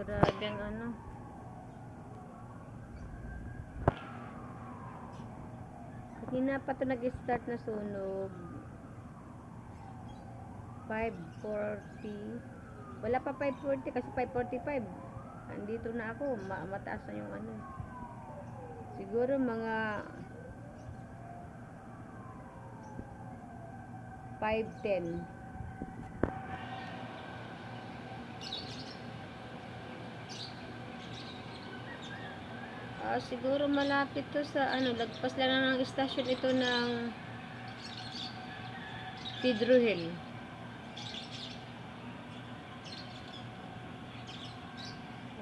Grabe ang ano. Kanina pa ito nag-start na sunog. 5:40. Wala pa 5:40 kasi 5:45. Andito na ako. Mataas na yung ano. Siguro mga 5:10. Siguro malapit to sa ano, lagpas lang ng istasyon ito ng Pedro Hill.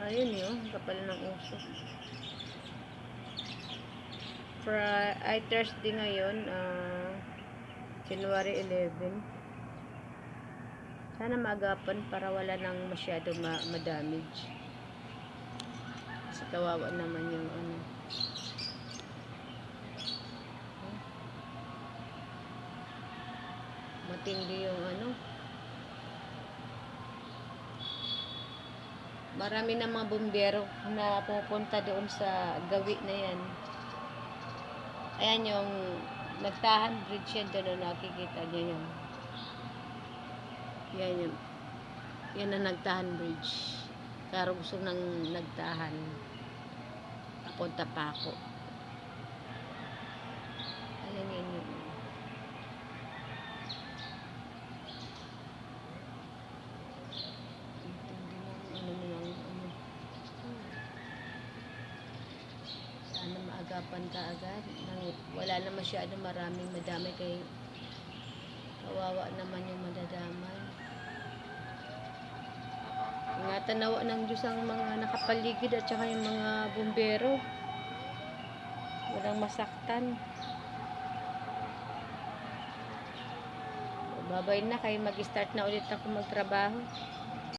Ayun yun, kapal ng uso. Thursday ngayon, January 11. Sana maagapan para wala nang masyado ma-damage. Kasi kawawa naman yung ano. Matindi yung ano. Marami na mga bumbero na pupunta doon sa gawi na yan. Ayan yung Nagtahan Bridge yan doon, nakikita nyo yan. Yan yung yan ang Nagtahan Bridge. Karugso ng Nagtahan. Papunta pa ako. Ayan yun yun. Sana maagapan ka agad. Wala na masyado maraming madami kay kawawa naman yung madadamay. Tanawa ng Diyos ang mga nakapaligid at saka yung mga bumbero. Walang masaktan. Babay na, kaya mag-start na ulit ako magtrabaho.